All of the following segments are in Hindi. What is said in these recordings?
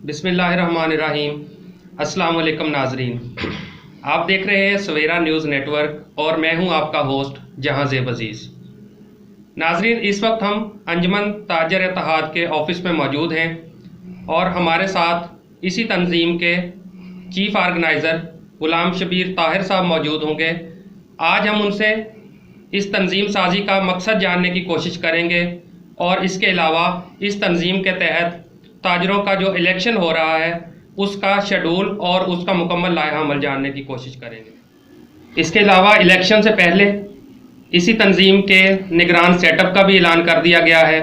बिस्मिल्लाहिर्रहमानिर्रहीम। अस्सलाम वालेकुम नाजरीन, आप देख रहे हैं सवेरा न्यूज़ नेटवर्क और मैं हूं आपका होस्ट जहां-ज़ेब अज़ीज़। नाजरीन, इस वक्त हम अंजुमन ताजर इत्तेहाद के ऑफिस में मौजूद हैं और हमारे साथ इसी तंजीम के चीफ ऑर्गेनाइज़र गुलाम शबीर ताहिर साहब मौजूद होंगे। आज हम उनसे इस तंजीम साजी का मकसद जानने की कोशिश करेंगे और इसके अलावा इस तंजीम के तहत ताजरों का जो इलेक्शन हो रहा है उसका शेड्यूल और उसका मुकम्मल लाया अमल जानने की कोशिश करेंगे। इसके अलावा इलेक्शन से पहले इसी तंजीम के निगरान सेटअप का भी ऐलान कर दिया गया है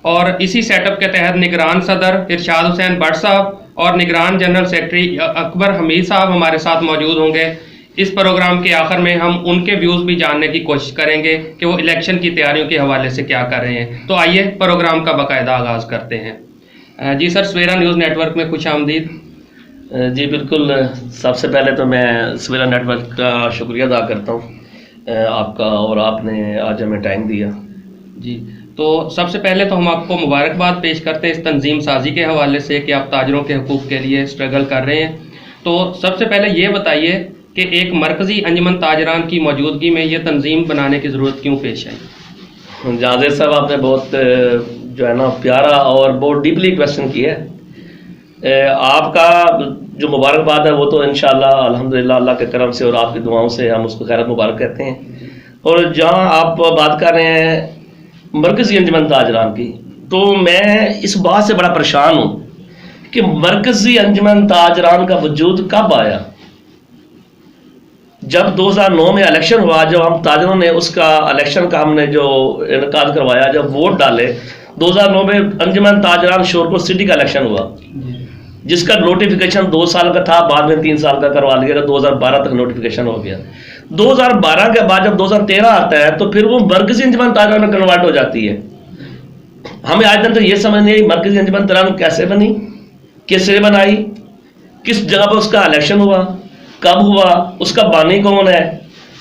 और इसी सेटअप के तहत निगरान सदर इरशाद हुसैन भट्ट साहब और निगरान जनरल सेक्रेटरी अकबर हमीद साहब हमारे साथ मौजूद होंगे। इस प्रोग्राम के आखिर में हम उनके व्यूज़ भी जानने की कोशिश करेंगे कि वो इलेक्शन की तैयारियों के हवाले से क्या कर रहे हैं। तो आइए प्रोग्राम का बाकायदा आगाज़ करते हैं। जी सर, सवेरा न्यूज़ नेटवर्क में खुश आमदीद। जी बिल्कुल, सबसे पहले तो मैं सवेरा नेटवर्क का शुक्रिया अदा करता हूँ आपका, और आपने आज हमें टाइम दिया। जी, तो सबसे पहले तो हम आपको मुबारकबाद पेश करते हैं इस तंजीम साजी के हवाले से कि आप ताजरों के हकूक़ के लिए स्ट्रगल कर रहे हैं। तो सबसे पहले ये बताइए कि एक मरकज़ी अंजुमन ताजरान की मौजूदगी में ये तंजीम बनाने की ज़रूरत क्यों पेश आई? जहांज़ेब साहब, आपने बहुत जो है ना प्यारा और बहुत डीपली क्वेश्चन किया है। आपका जो मुबारकबाद है वो तो इंशाअल्लाह अल्हम्दुलिल्लाह अल्लाह के करम से और आपकी दुआओं से हम उसको खैरत मुबारक कहते हैं। और जहाँ आप बात कर रहे हैं मरकज़ी अंजुमन ताजरान की, तो मैं इस बात से बड़ा परेशान हूँ कि मरकज़ी अंजुमन ताजरान का वजूद कब आया। जब 2009 में इलेक्शन हुआ, जब हम ताजरों ने उसका इलेक्शन का हमने जो इनकाद करवाया, जब वोट डाले 2009 में अंजुमन ताजरान शोरपुर सिटी का इलेक्शन हुआ, जिसका नोटिफिकेशन 2 साल का था, बाद में 3 साल का करवा लिया, 2012 तक नोटिफिकेशन हो गया। 2012 के बाद जब 2013 आता है तो फिर वो मरकज़ी अंजुमन ताजरान में कन्वर्ट हो जाती है। हमें आज तक तो ये समझ नहीं आई मरकज़ी अंजुमन ताजरान कैसे बनी, किसने बनाई, किस जगह पर उसका इलेक्शन हुआ, कब हुआ, उसका बानी कौन है,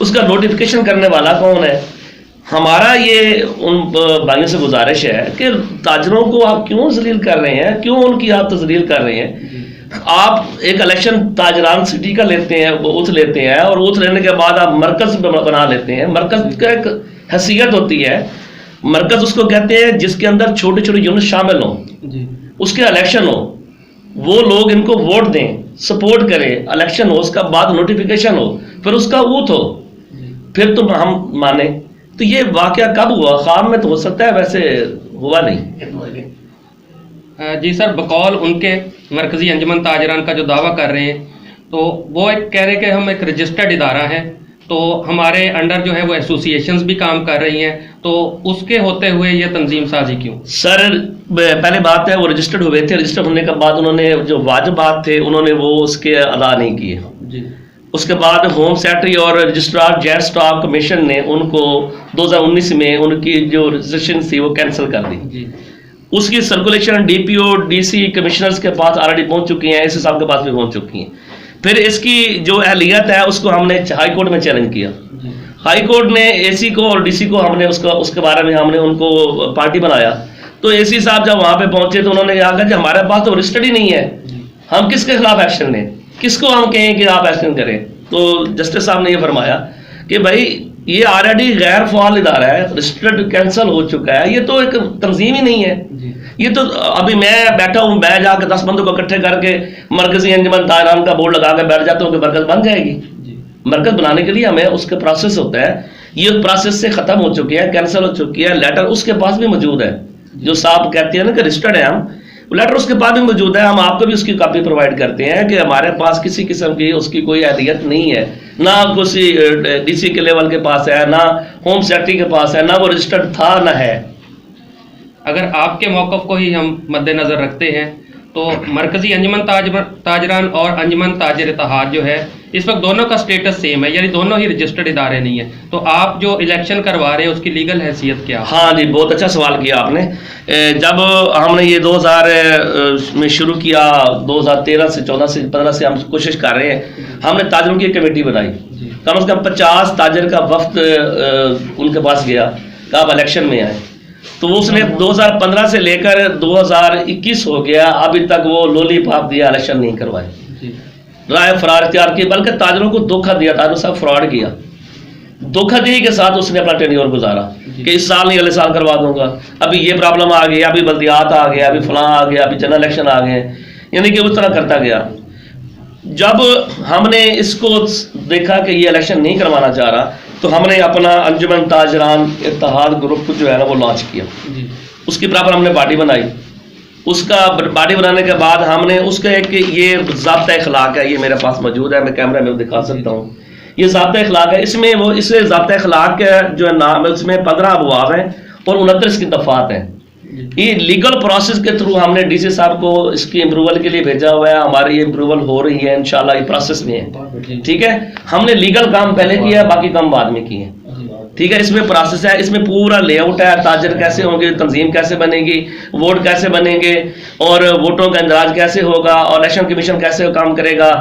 उसका नोटिफिकेशन करने वाला कौन है। हमारा ये उन भाइयों से गुजारिश है कि ताजरों को आप क्यों जलील कर रहे हैं, क्यों उनकी आप तजलील कर रहे हैं। आप एक इलेक्शन ताजरान सिटी का लेते हैं, उथ लेते हैं, और उथ लेने के बाद आप मरकज़ बना लेते हैं। मरकज़ का एक हैसियत होती है, मरकज़ उसको कहते हैं जिसके अंदर छोटे छोटे यूनिट शामिल हों, उसके इलेक्शन हो, वो लोग इनको वोट दें, सपोर्ट करें, इलेक्शन हो, उसका बाद नोटिफिकेशन हो, फिर उसका ऊथ हो, फिर तो हम माने। तो ये वाकया कब हुआ? ख्वाब में तो हो सकता है, वैसे हुआ नहीं। जी सर, बकौल उनके मरकज़ी अंजुमन ताजरान का जो दावा कर रहे हैं, तो वो एक कह रहे हैं कि हम एक रजिस्टर्ड इदारा है, तो हमारे अंडर जो है वो एसोसिएशंस भी काम कर रही हैं, तो उसके होते हुए ये तंजीम साजी क्यों? सर, पहले बात है वो रजिस्टर्ड हुए थे, रजिस्टर्ड होने के बाद उन्होंने जो वाजिबात थे उन्होंने वो उसके अदा नहीं किए जी। उसके बाद होम सेक्रेटरी और रजिस्ट्रार जेट स्टाफ कमीशन ने उनको 2019 में उनकी जो रजिस्ट्रेशन थी वो कैंसिल कर दी जी। उसकी सर्कुलेशन डीपीओ डीसी कमिश्नर्स के पास ऑलरेडी पहुंच चुकी हैं, एससी साहब के पास भी पहुंच चुकी हैं। फिर इसकी जो अहलियत है उसको हमने हाई कोर्ट में चैलेंज किया। हाई कोर्ट ने एसी को और डीसी को हमने उसके बारे में हमने उनको पार्टी बनाया। तो एसी साहब जब वहां पे पहुंचे तो उन्होंने कहा कि हमारे पास तो रजिस्टर्ड ही नहीं है, हम किसके खिलाफ एक्शन लें, किसको हम कहें कि आप एक्शन करें। तो जस्टिस साहब ने ये फरमाया कि भाई ये ऑलरेडी गैर फाल इदारा है, रजिस्टर्ड कैंसिल हो चुका है, ये तो एक तंजीम ही नहीं है। ये तो अभी मैं बैठा हूँ, मैं जाकर 10 बंदों को इकट्ठे करके मरकज़ी अंजुमन ताजरान का बोर्ड लगा के बैठ जाता हूँ कि मरकज़ बन जाएगी। मरकज़ बनाने के लिए हमें उसका प्रोसेस होता है, ये प्रोसेस से ख़त्म हो चुकी है, कैंसिल हो चुकी है। लेटर उसके पास भी मौजूद है, जो साहब कहते हैं ना कि रजिस्टर्ड है, हम लेटर उसके पास भी मौजूद है, हम आपको भी उसकी कॉपी प्रोवाइड करते हैं कि हमारे पास किसी किस्म की उसकी कोई अहलियत नहीं है, ना किसी डीसी के लेवल के पास है, ना होम सेक्रेटरी के पास है, ना वो रजिस्टर्ड था ना है। अगर आपके मौक़िफ़ को ही हम मद्देनज़र रखते हैं तो मरकज़ी अंजुमन ताजरान और अंजुमन ताजिर इत्तेहाद जो है इस वक्त दोनों का स्टेटस सेम है, यानी दोनों ही रजिस्टर्ड इदारे नहीं है। तो आप जो इलेक्शन करवा रहे हैं उसकी लीगल हैसियत क्या है? हाँ जी, बहुत अच्छा सवाल किया आपने। जब हमने ये 2000 में शुरू किया, 2013 से 14 से 15 से हम कोशिश कर रहे हैं, हमने ताजरों की कमेटी बनाई। कम से कम 50 ताजर का वफ्द उनके पास गया कि आप इलेक्शन में आए। तो उसने 2015 से लेकर 2021 हो गया, अभी तक वो लोलीपॉप दिया, इलेक्शन नहीं करवाए, राय फरार इख्तियार की, बल्कि ताजरों को धोखा दिया। ताजरों साहब फ्रॉड किया, धोखाधड़ी के साथ उसने अपना टेन्योर गुजारा कि इस साल नहीं अगले साल करवा दूंगा, अभी ये प्रॉब्लम आ गई, अभी बल्दियात आ गया, अभी फलां आ गया, अभी जनरल इलेक्शन आ गए, यानी कि उस तरह करता गया। जब हमने इसको देखा कि ये इलेक्शन नहीं करवाना चाह रहा, तो हमने अपना अंजुमन ताजरान इत्तेहाद ग्रुप जो है ना वो लॉन्च किया। उसकी बराबर हमने बॉडी बनाई। उसका बॉडी बनाने के बाद हमने उसका एक ये ज़ाब्ता अखलाक है, ये मेरे पास मौजूद है, मैं कैमरा में दिखा सकता हूँ। ये ज़ाब्ता अखलाक है, इसमें वो इस ज़ाब्ता अखलाक जो है नाम है उसमें 15 अबवाब हैं और 29 की दफ़ात हैं। ये लीगल प्रोसेस के थ्रू हमने डीसी साहब को इसकी अप्रूवल के लिए भेजा हुआ है। हमारी ये अप्रूवल हो रही है, इंशाल्लाह ये प्रोसेस में है। ठीक है, हमने लीगल काम पहले किया है, बाकी काम बाद में किए हैं। ठीक है, इसमें प्रोसेस है, इसमें पूरा लेआउट है, ताजर कैसे होंगे, तंजीम कैसे बनेगी, वोट कैसे बनेंगे और वोटों का इंदराज कैसे होगा और इलेक्शन कमीशन कैसे काम करेगा।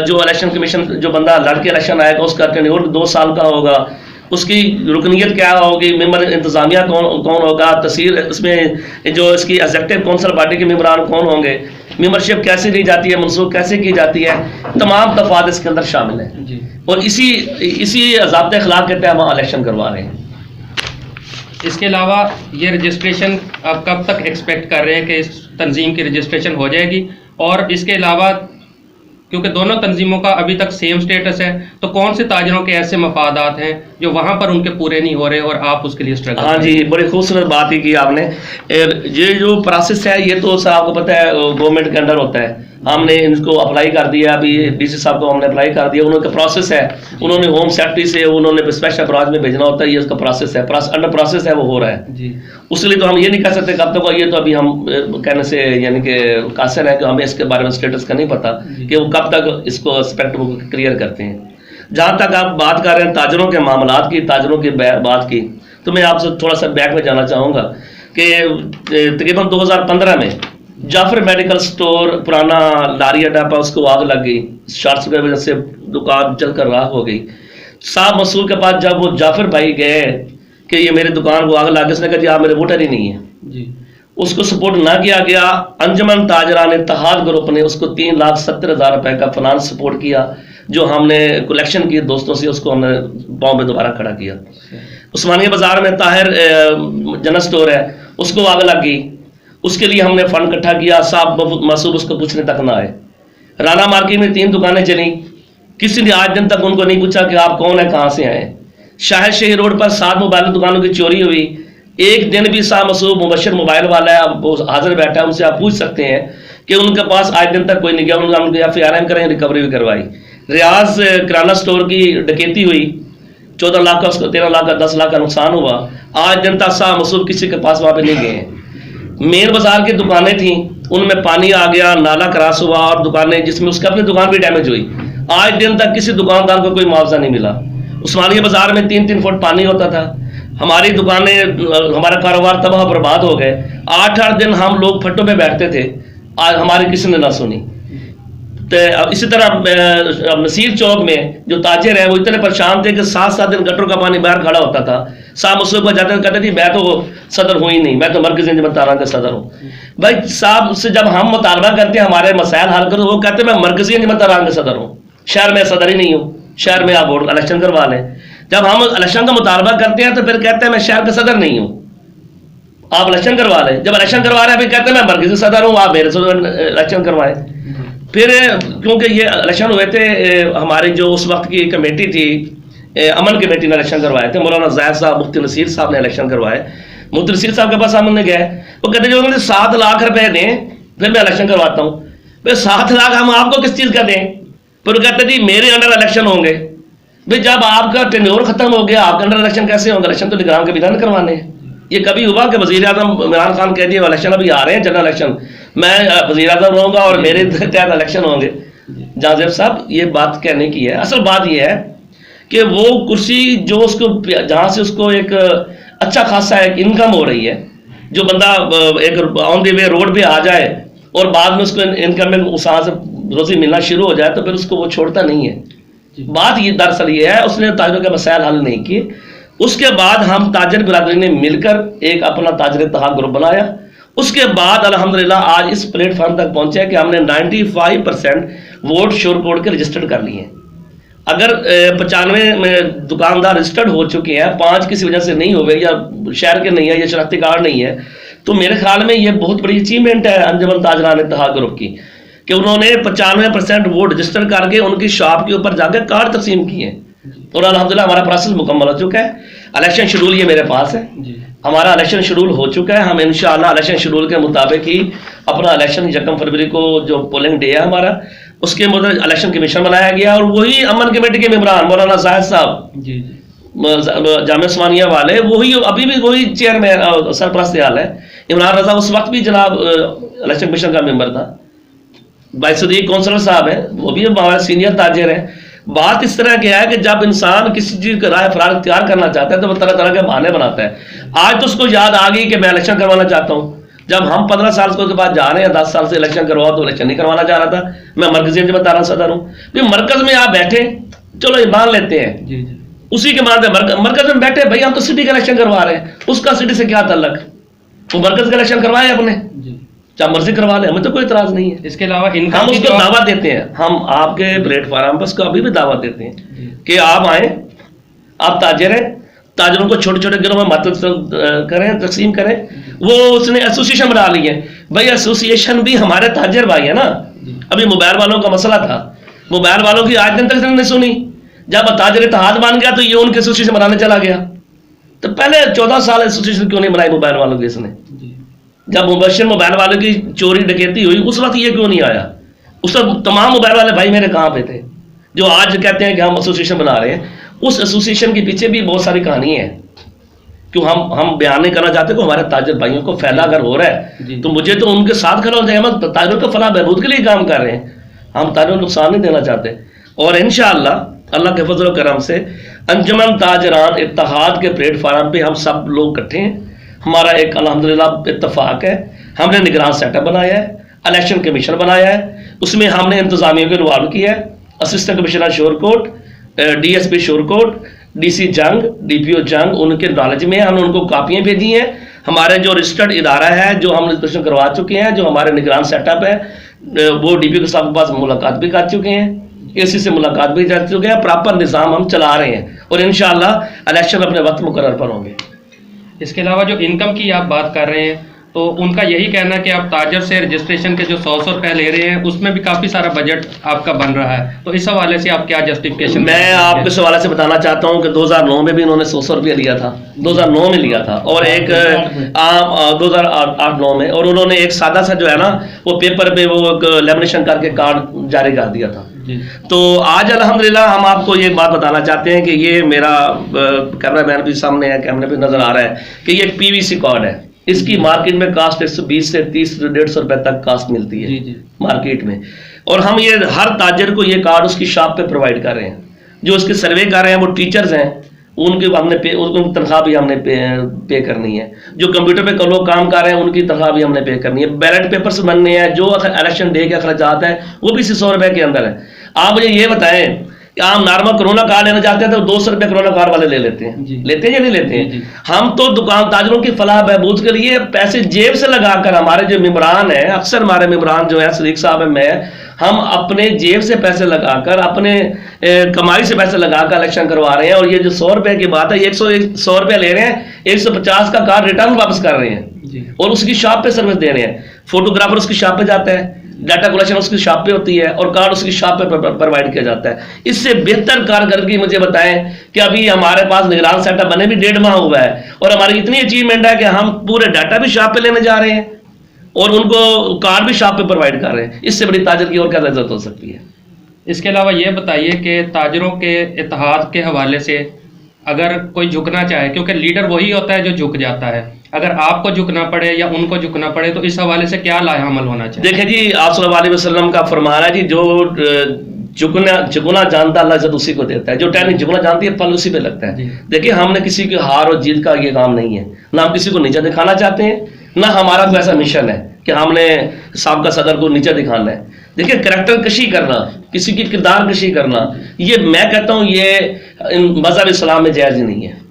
जो इलेक्शन कमीशन जो बंदा लड़के इलेक्शन आएगा उसका टेन्योर 2 साल का होगा, उसकी रुकनीत क्या होगी, मेंबर इंतजामिया कौन होगा, तहसील इसमें जो इसकी एग्जेक्टिव काउंसिल पार्टी के मेंबरान कौन होंगे, मेंबरशिप कैसे ली जाती है, मनसूख कैसे की जाती है, तमाम दफात इसके अंदर शामिल है। और इसी ज़ाब्ते अखलाक के तहत हम इलेक्शन करवा रहे हैं। इसके अलावा ये रजिस्ट्रेशन आप कब तक एक्सपेक्ट कर रहे हैं कि इस तंजीम की रजिस्ट्रेशन हो जाएगी? और इसके अलावा क्योंकि दोनों तंजीमों का अभी तक सेम स्टेटस है, तो कौन से ताजरों के ऐसे मफादात हैं जो वहाँ पर उनके पूरे नहीं हो रहे और आप उसके लिए स्ट्रगल? हाँ जी, बड़ी खूबसूरत बात ही की आपने। ये जो प्रोसेस है ये तो सर आपको पता है गवर्नमेंट के अंडर होता है। हमने इनको अप्लाई कर दिया, अभी डीसी साहब को हमने अप्लाई कर दिया, उनका प्रोसेस है, उन्होंने होम सेक्रेटरी से उन्होंने स्पेशल ब्रांच में भेजना होता है, ये उसका प्रोसेस है, अंडर प्रोसेस है, वो हो रहा है जी। उसके लिए तो हम ये नहीं कह सकते कब तक, ये तो अभी हम कहने से यानी कि कासिर है कि हमें इसके बारे में स्टेटस का नहीं पता कि वो कब तक इसको एस्पेक्ट वो क्लियर करते हैं। जहाँ तक आप बात कर रहे हैं ताजरों के मामलात की, ताजरों की बात की, तो मैं आपसे थोड़ा सा बैक में जाना चाहूँगा कि तकरीबन 2015 में जाफर मेडिकल स्टोर पुराना लारी अड्डा पर उसको आग लग गई, शॉर्ट सर्किट वजह से दुकान जलकर राख हो गई। साहब मसूल के पास जब वो जाफर भाई गए कि ये मेरी दुकान को आग लग गई, उसने कहा जी आप मेरे वोटर ही नहीं है जी। उसको सपोर्ट ना किया गया। अंजुमन ताजरान इत्तेहाद ग्रुप ने उसको 3,70,000 रुपए का फाइनेंस सपोर्ट किया, जो हमने कलेक्शन की दोस्तों से, उसको हमने पाँव में दोबारा खड़ा किया। उस्मानिया बाजार में ताहिर जनरल स्टोर है, उसको आग लग गई, उसके लिए हमने फंड इकट्ठा किया, साहब मसूद उसको पूछने तक ना आए। राना मार्केट में 3 दुकानें चली, किसी ने आज दिन तक उनको नहीं पूछा कि आप कौन है, कहाँ से आए। शाहिद शहीद रोड पर 7 मोबाइल दुकानों की चोरी हुई, एक दिन भी साहब मसूद मुबशर मोबाइल वाला है, वो हाजिर बैठा है, उनसे आप पूछ सकते हैं कि उनके पास आज दिन तक कोई नहीं गया, उन्होंने FIR करें, रिकवरी भी करवाई। रियाज किराना स्टोर की डकैती हुई, 14 लाख का, उसको 13 लाख का, 10 लाख का नुकसान हुआ, आज दिन तक साहब मसूद किसी के पास वहाँ पे नहीं गए हैं। मेन बाजार की दुकानें थी, उनमें पानी आ गया, नाला क्रॉस हुआ और दुकानें जिसमें उसकी अपनी दुकान भी डैमेज हुई, आज दिन तक किसी दुकानदार को कोई मुआवजा नहीं मिला। उस्मानिया बाजार में 3-3 फुट पानी होता था, हमारी दुकानें, हमारा कारोबार तबाह बर्बाद हो गए। 8-8 दिन हम लोग फट्टों में बैठते थे, आज हमारी किसी ने ना सुनी। तो इसी तरह नसीर चौक में जो ताजिर है वो इतने परेशान थे कि 7-7 दिन गटरों का पानी बाहर खड़ा होता था। साहब उसके ऊपर जाते कहते थे मैं तो सदर हूँ ही नहीं, मैं तो मरकज़ी अंजुमन ताजरान का सदर हूँ। भाई साहब से जब हम मुतालबा करते हैं हमारे मसाइल हल करो, वो कहते हैं मैं मरकज़ी अंजुमन ताजरान का सदर हूँ, शहर में सदर ही नहीं हूँ, शहर में आप वोट इलेक्शन करवा लें। जब हम इलेक्शन का मुतालबा करते हैं तो फिर कहते हैं मैं शहर का सदर नहीं हूँ, आप इलेक्शन करवा लें। जब इलेक्शन करवा रहे हैं फिर कहते हैं मैं मरकज़ी सदर हूँ, आप मेरे से इलेक्शन करवाएं। फिर क्योंकि ये इलेक्शन हुए थे, हमारी जो उस वक्त की कमेटी थी, अमन कमेटी ने इलेक्शन करवाए थे, मौलाना ज़ाहिद साहब, मुफ्ती नसीर साहब ने इलेक्शन करवाए। मुफ्ती नसीर साहब के पास हमने गए, वो कहते जो उन्होंने 7 लाख रुपए दें फिर मैं इलेक्शन करवाता हूँ। भाई 7 लाख हम आपको किस चीज़ का दें? फिर वो कहते जी मेरे अंडर इलेक्शन होंगे। भाई जब आपका टेन्योर खत्म हो गया, आपके अंडर इलेक्शन कैसे होंगे? इलेक्शन तो निगरान के विधान करवाने हैं। ये कभी हुआ कि वज़ीर आज़म इमरान खान कह दिए इलेक्शन अभी आ रहे हैं जनरल इलेक्शन, मैं वज़ीर आज़म रहूँगा और मेरे तहत इलेक्शन होंगे। जाजेब साहब, ये बात कहने की है, असल बात ये है कि वो कुर्सी जो उसको जहाँ से उसको एक अच्छा खासा एक इनकम हो रही है, जो बंदा एक ऑन द वे रोड पे आ जाए और बाद में उसको इनकम में उस से रोजी मिलना शुरू हो जाए तो फिर उसको वो छोड़ता नहीं है। बात ये दरअसल ये है, उसने ताजरों के मसाइल हल नहीं किए। उसके बाद हम ताजर बिरादरी ने मिलकर एक अपना ताजर इत्तेहाद ग्रुप बनाया। उसके बाद अल्हम्दुलिल्लाह आज इस प्लेटफॉर्म तक पहुंचे हैं कि हमने 95% वोट श्योर कोड के रजिस्टर्ड कर लिए हैं। अगर 95 में दुकानदार रजिस्टर्ड हो चुके हैं, 5 किसी वजह से नहीं हो गए, या शहर के नहीं है, या शनाख्ती कार्ड नहीं है, तो मेरे ख्याल में ये बहुत बड़ी अचीवमेंट है अंजुमन ताजरान इत्तेहाद ग्रुप की कि उन्होंने 95% वोट रजिस्टर करके उनकी शॉप के ऊपर जाकर कार्ड तकसीम किए और अल्हम्दुलिल्लाह हमारा प्रोसेस मुकम्मल हो चुका है। इलेक्शन शेड्यूल ये मेरे पास है, हमारा इलेक्शन शेड्यूल हो चुका है। हम इंशाअल्लाह इलेक्शन शेड्यूल के मुताबिक ही अपना इलेक्शन 1 फरवरी को जो पोलिंग डे है हमारा, उसके मुताबिक इलेक्शन कमीशन बनाया गया और वही अमन कमेटी के मेंबरान मौलाना जाहिद साहब जामिया उस्मानिया वाले, वही अभी भी वही चेयरमैन सरपरस्त हाल है। इमरान रजा उस वक्त भी जनाब इलेक्शन कमीशन का मेंबर था। भाई सदीक कौंसलर साहब हैं, वो भी हमारे सीनियर ताजिर हैं। बात इस तरह की है कि जब इंसान किसी चीज़ का राय फरार इख्तियार करना चाहता है तो वो तरह तरह के बहाने बनाता है। आज तो उसको याद आ गई कि मैं इलेक्शन करवाना चाहता हूँ। जब हम 15 साल के बाद जा रहे हैं, 10 साल से इलेक्शन करवाओ तो इलेक्शन नहीं करवाना चाह रहा था। मैं मरकजी जमात सदर हूँ, मरकज में आप बैठे, चलो ये मान लेते हैं, उसी के मानते मरकज में बैठे, भाई हम तो सिटी का इलेक्शन करवा रहे हैं, उसका सिटी से क्या ताल्लुक, वो मरकज का इलेक्शन करवाए अपने, चाहे मर्जी करवा ले, हमें तो कोई इतराज नहीं है। इसके अलावा हम उसको दावा देते हैं, हम आपके प्लेटफॉर्म पर उसको अभी भी दावा देते हैं कि आप आए, आप ताजिर हैं, ताजरों को छोटे छोटे गिरोह में मदद करें, तकसीम करें। वो उसने एसोसिएशन बना ली है, भाई एसोसिएशन भी हमारे ताजिर भाई है ना। अभी मोबाइल वालों का मसला था, मोबाइल वालों की आज दिन तक नहीं सुनी, जब ताजिर इत्तेहाद बन गया तो ये उनके एसोसिएशन बनाने चला गया। तो पहले 14 साल एसोसिएशन क्यों नहीं बनाई मोबाइल वालों की इसने? जब मुबशर मोबाइल वालों की चोरी डकैती हुई उस वक्त ये क्यों नहीं आया? उस वक्त तमाम मोबाइल वाले भाई मेरे कहाँ पे थे जो आज कहते हैं कि हम एसोसिएशन बना रहे हैं? उस एसोसिएशन के पीछे भी बहुत सारी कहानी है। क्यों हम बयान नहीं करना चाहते कि हमारे ताजिर भाइयों को फायदा अगर हो रहा है तो मुझे तो उनके साथ खड़ा होना चाहिए। हम ताजिरों को फलाह बहबूद के लिए काम कर रहे हैं, हम ताजिरों को नुकसान नहीं देना चाहते। और इंशाअल्लाह अल्लाह के फजल करम से अंजुमन ताजरान इत्तेहाद के प्लेटफार्म पे हम सब लोग इकट्ठे हैं। हमारा एक अल्हम्दुलिल्लाह इत्तफाक है, हमने निगरान सेटअप बनाया है, इलेक्शन कमीशन बनाया है, उसमें हमने इंतजामिया को इन्वॉल्व किया है, assistant commissioner Shorkot, DSP Shorkot, DC जंग, DPO जंग उनके नॉलेज में है। हमने उनको कापियाँ भेजी हैं। हमारे जो रजिस्टर्ड इदारा है जो हम रजिस्ट्रेशन करवा चुके हैं, जो हमारे निगरान सेटअप है, वो DPO साहब के पास मुलाकात भी कर चुके हैं, AC से मुलाकात भी कर चुके हैं। प्रॉपर निज़ाम हम चला रहे हैं और इंशाअल्लाह इलेक्शन अपने वक्त मुकर्रर पर होंगे। इसके अलावा जो इनकम की आप बात कर रहे हैं तो उनका यही कहना है कि आप ताजर से रजिस्ट्रेशन के जो 100 रुपये ले रहे हैं उसमें भी काफ़ी सारा बजट आपका बन रहा है, तो इस हवाले से आप क्या जस्टिफिकेशन? मैं आपको इस हवाले से बताना चाहता हूं कि 2009 में भी उन्होंने 100 रुपये लिया था, 2009 में लिया था, और एक 2008-9 में, और उन्होंने एक सादा सा जो है ना वो पेपर पे वो लेमिनेशन करके कार्ड जारी कर दिया था। तो आज अल्हम्दुलिल्लाह हम आपको ये बात बताना चाहते हैं कि ये मेरा कैमरा मैन भी सामने है, कैमरे पे नजर आ रहा है कि ये एक PVC कार्ड है। इसकी मार्केट में कास्ट 120 से 30-150 रुपए तक कास्ट मिलती है मार्केट में, और हम ये हर ताजिर को ये कार्ड उसकी शॉप पे प्रोवाइड कर रहे हैं। जो उसके सर्वे कर रहे हैं वो टीचर्स हैं, उनकी हमने उनकी तनख्वाह भी हमने पे करनी है। जो कंप्यूटर पे लोग काम कर रहे हैं उनकी तनख्वाह भी हमने पे करनी है। बैलेट पेपर्स बनने हैं, जो इलेक्शन डे के अखराजात हैं वो भी इसी 100 रुपए के अंदर है। आप मुझे ये बताएं कि आप नॉर्मल कोरोना कार्ड लेना चाहते हैं तो 200 रुपये कोरोना कार्ड वाले ले लेते हैं, लेते हैं या नहीं लेते हैं? हम तो दुकान ताजरों की फलाह बहबूद के लिए पैसे जेब से लगाकर, हमारे जो मेंबरान हैं, अक्सर हमारे मेंबरान जो है सदीक साहब है, मैं, हम अपने जेब से पैसे लगाकर, अपने कमाई से पैसे लगाकर इलेक्शन करवा रहे हैं। और ये जो 100 रुपये की बात है, 100 रुपये ले रहे हैं, 150 का कार्ड रिटर्न वापस कर रहे हैं और उसकी शॉप पे सर्विस दे रहे हैं। फोटोग्राफर उसकी शॉप पे जाता है, डाटा कलेक्शन उसकी शॉप पे होती है और कार्ड उसकी शॉप पे प्रोवाइड किया जाता है। इससे बेहतर कारकर्दगी मुझे बताएं कि अभी हमारे पास निगरान सेटअप बने भी 1.5 माह हुआ है और हमारी इतनी अचीवमेंट है कि हम पूरे डाटा भी शॉप पे लेने जा रहे हैं और उनको कार्ड भी शॉप पे प्रोवाइड कर रहे हैं। इससे बड़ी ताजर की और क्या इज्जत हो सकती है? इसके अलावा ये बताइए कि ताजरों के इत्तेहाद के हवाले से अगर कोई झुकना चाहे, क्योंकि लीडर वही होता है जो झुक जाता है, अगर आपको झुकना पड़े या उनको झुकना पड़े तो इस हवाले से क्या लाएहामल होना चाहिए? देखिए जी, आप सल्लल्लाहु अलैहि वसल्लम का फरमान है जी, जो झुकना जानता अल्लाह इज्जत उसी को देता है, जो टहनी झुकना जानती है फल उसी पे लगता है। देखिए, हमने किसी की हार और जीत का ये काम नहीं है, ना हम किसी को नीचा दिखाना चाहते हैं, ना हमारा कोई ऐसा मिशन है कि हमने साहब का सदर को नीचा दिखाना है। देखिए, करैक्टर कशी करना, किसी की किरदार कशी करना, ये मैं कहता हूँ ये मज़हब इस्लाम में जायज़ नहीं है।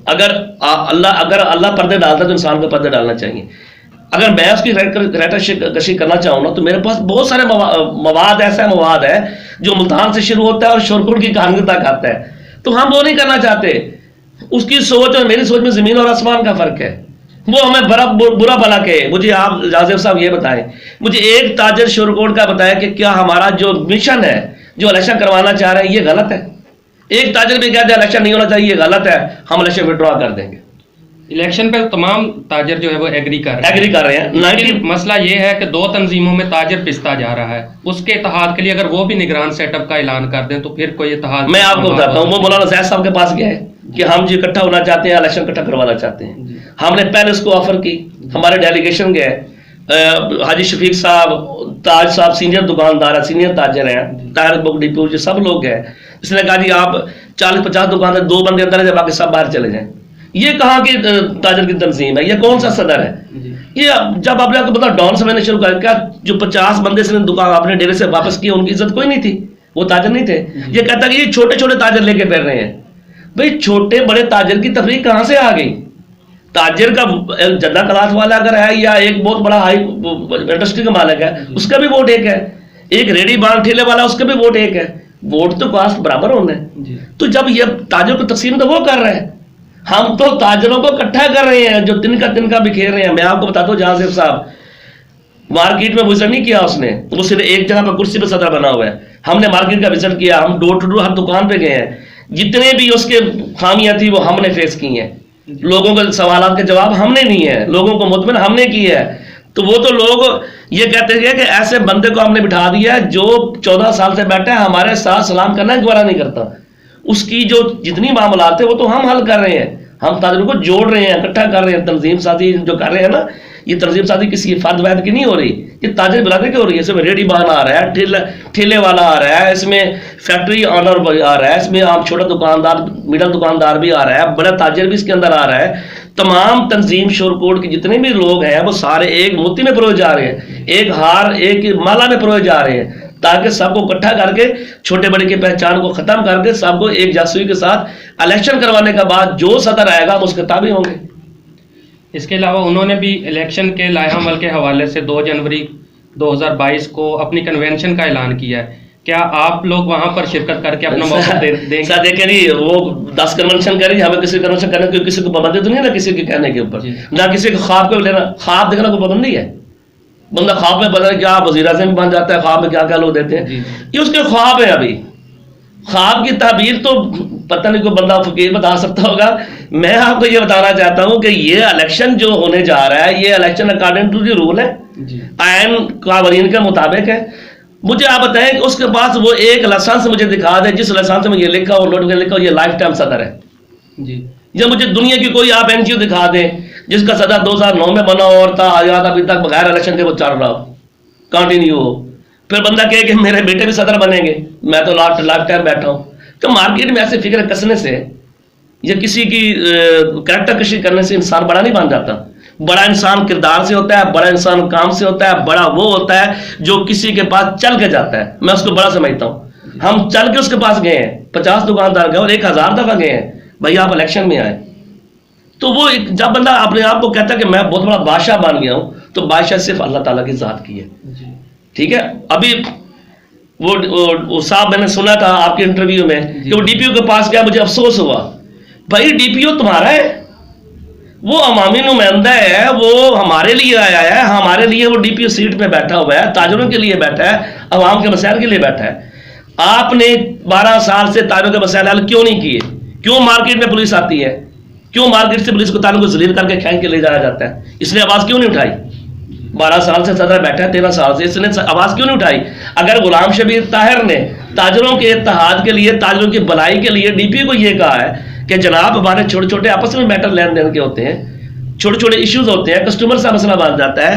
अगर अल्लाह पर्दे डालता है तो इंसान को पर्दे डालना चाहिए। अगर मैं उसकी करैक्टर कशी करना चाहूँ ना, तो मेरे पास बहुत सारे मवाद है जो मुल्तान से शुरू होता है और शोरकोट की कहानी तक आता है, तो हम वो नहीं करना चाहते। उसकी सोच और मेरी सोच में ज़मीन और आसमान का फ़र्क है। वो हमें बुरा भला कहे। मुझे आप जाज़िब साहब ये बताएं, मुझे एक ताजर शोरकोट का बताया कि क्या हमारा जो मिशन है, जो इलेक्शन करवाना चाह रहे हैं, ये गलत है? एक ताजर भी कहते हैं इलेक्शन नहीं होना चाहिए, ये गलत है, हम इलेक्शन विड्रॉ कर देंगे। इलेक्शन पे तमाम ताजर जो है वो एग्री कर रहे हैं। लेकिन मसला ये है कि दो तंजीमों में ताजर पिसता जा रहा है, उसके इत्तेहाद के लिए अगर वो भी निगरान सेटअप का ऐलान कर दें तो फिर कोई इत्तेहाद। मैं आपको बताता हूँ, वो मौलाना ज़ैद साहब के पास गया है कि हम जी इकट्ठा होना चाहते हैं, इलेक्शन इकट्ठा करवाना चाहते हैं। हमने पहले उसको ऑफर की, हमारे डेलीगेशन गए, हाजी शफीक साहब, ताज साहब सीनियर दुकानदार है, सीनियर ताजर हैं, ताहिर बुक डिपो जी, सब लोग हैं। इसने कहा जी आप 40-50 दुकानदार, 2 बंदे अंदर है, बाकी सब बाहर चले जाएं। ये कहाँ की ताजर की तंजीम है? ये कौन सा सदर है? ये जब आपने आपको पता डॉन समझने शुरू कर, क्या जो 50 बंदे से दुकान अपने डेरे से वापस किए, उनकी इज्जत कोई नहीं थी, वो ताजर नहीं थे। ये कहता कि ये छोटे छोटे ताजर लेके फिर रहे हैं। भाई, छोटे बड़े ताजर की तफरीक कहाँ से आ गई? ताजर का जद्दा क्लास वाला अगर है या एक बहुत बड़ा हाई इंडस्ट्री का मालिक है, उसका भी वोट एक है। एक रेडी बांध ठेले वाला, उसका भी वोट एक है। वोट तो कास्ट बराबर होने। तो जब ये ताजर को तकसीम तो वो कर रहे हैं, हम तो ताजरों को इकट्ठा कर रहे हैं जो तिनका बिखेर रहे हैं। मैं आपको बताता हूँ, जासिफ साहब मार्केट में विजिट नहीं किया उसने, वो सिर्फ एक जगह पर कुर्सी पर सदर बना हुआ है। हमने मार्केट का विजिट किया, हम डोर टू डोर हर दुकान पे गए हैं। जितने भी उसके खामियां थी वो हमने फेस की हैं। लोगों के सवालों के जवाब हमने दिए हैं, लोगों को मुतमिन हमने किया है। तो वो तो लोग ये कहते हैं कि ऐसे बंदे को हमने बिठा दिया है जो 14 साल से बैठा है, हमारे साथ सलाम करना गवारा नहीं करता। उसकी जो जितनी मामलात है वो तो हम हल कर रहे हैं, हम ताजरों को जोड़ रहे हैं, इकट्ठा कर रहे हैं। तंजीम साथी जो कर रहे हैं ना, ये तंजीम साथी किसी फर्द वैद की नहीं हो रही, ये ताजर बिरादरी की हो रही है। इसमें रेडी बान आ रहा है, ठेले वाला आ रहा है, इसमें फैक्ट्री ऑनर आ रहा है, इसमें आप छोटा दुकानदार, मिडल दुकानदार भी आ रहा है, बड़ा ताजर भी इसके अंदर आ रहा है। तमाम तंजीम शोरकोट के जितने भी लोग हैं वो सारे एक मोती में परोए जा रहे हैं, एक हार एक माला में परोए जा रहे हैं, ताकि सबको इकट्ठा करके छोटे बड़े की पहचान को खत्म करके सबको एक जासूसी के साथ इलेक्शन करवाने के बाद जो सदर आएगा हम उसके ताबे होंगे। इसके अलावा उन्होंने भी इलेक्शन के लाएहामल के हवाले से 2 जनवरी 2022 को अपनी कन्वेंशन का ऐलान किया है। क्या आप लोग वहां पर शिरकत करके अपना मौका देंगे? सर देखे नहीं, वो 10 कन्वेंशन करी, हमें किसी कन्वेंशन करने की किसी को पाबंदी तो नहीं है ना, किसी के कहने के ऊपर, ना किसी के ख्वाब को लेना, ख्वाब देखना कोई पाबंदी है। बंदा ख्वाब में पता है क्या वज़ीर आज़म बन जाता है, ख्वाब में क्या क्या लोग देते हैं, ये उसके ख्वाब है। अभी ख्वाब की ताबीर तो पता नहीं कोई बंदा फकीर बता सकता होगा। मैं आपको ये बताना चाहता हूँ कि ये इलेक्शन जो होने जा रहा है, ये election according to the rule है, आयन कावरीन के मुताबिक है। मुझे आप बताएं कि उसके पास वो एक लाइसेंस मुझे दिखा दे, जिस लाइसेंस में ये लिखा हो, नोटिफिकेशन लिखा हो, ये लाइफ टाइम सदर है जी। या मुझे दुनिया की कोई आप एनजीओ दिखा दें जिसका सदर 2009 में बना हो और था आजाद अभी तक बगैर इलेक्शन के वो चल रहा हो, कंटिन्यू हो। फिर बंदा कहे कि मेरे बेटे भी सदर बनेंगे, मैं तो लाइफ टाइम बैठा हूँ। तो मार्केट में ऐसे फिक्र कसने से या किसी की करैक्टर कशी करने से इंसान बड़ा नहीं बन जाता। बड़ा इंसान किरदार से होता है, बड़ा इंसान काम से होता है, बड़ा वो होता है जो किसी के पास चल के जाता है। मैं उसको बड़ा समझता हूँ। हम चल के उसके पास गए हैं, 50 दुकानदार गए और 1000 दफा गए हैं, भाई आप इलेक्शन में आए। तो वो जब बंदा अपने आप को कहता है कि मैं बहुत बड़ा बादशाह बन गया हूँ, तो बादशाह सिर्फ अल्लाह ताला की जात की है। ठीक है, अभी वो साहब मैंने सुना था आपके इंटरव्यू में कि वो डीपीओ के पास गया, मुझे अफसोस हुआ। भाई डीपीओ तुम्हारा है, वो अवामी नुमाइंदा है, वो हमारे लिए आया है, हमारे लिए वो डीपीओ सीट पे बैठा हुआ है, ताजरों के लिए बैठा है, अवाम के मसाइल के लिए बैठा है। आपने 12 साल से ताजरों के मसाइल हल क्यों नहीं किए? क्यों मार्केट में पुलिस आती है? क्यों मार्केट से पुलिस को ताजरों को जलील करके खींच के ले जाया जाता है? इसने आवाज क्यों नहीं उठाई? 12 साल से सदर बैठा है, 13 साल से, इसने आवाज क्यों नहीं उठाई? अगर गुलाम शबीर ताहिर ने ताजरों के इत्तेहाद के लिए, ताजरों की भलाई के लिए डीपीओ को यह कहा है कि जनाब हमारे छोटे छोटे आपस में मैटर लेन देन के होते हैं, छोटे छोटे इश्यूज होते हैं, कस्टमर से मसला बन जाता है,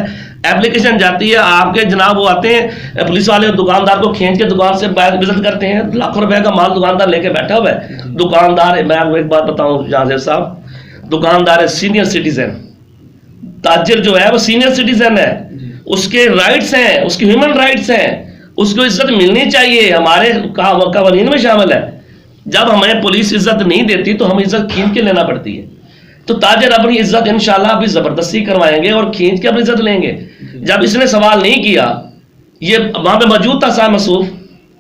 एप्लीकेशन जाती है आपके जनाब, वो आते हैं पुलिस वाले दुकानदार को खींच के दुकान से बाहर विजिट करते हैं, लाखों रुपए का माल दुकानदार लेके बैठा हुआ है। दुकानदार है, मैं आपको एक बात बताऊं जहां साहब, दुकानदार है सीनियर सिटीजन, ताजिर जो है वो सीनियर सिटीजन है, उसके राइट्स हैं, उसके ह्यूमन राइट्स हैं, उसको इज्जत मिलनी चाहिए, हमारे कानून में शामिल है। जब हमें पुलिस इज्जत नहीं देती तो हमें इज्जत खींच के लेना पड़ती है। तो ताजिर अपनी इज्जत इंशाल्लाह अभी जबरदस्ती करवाएंगे और खींच के अपनी इज्जत लेंगे। जब इसने सवाल नहीं किया, ये वहां पे मौजूद था शाह मसूफ,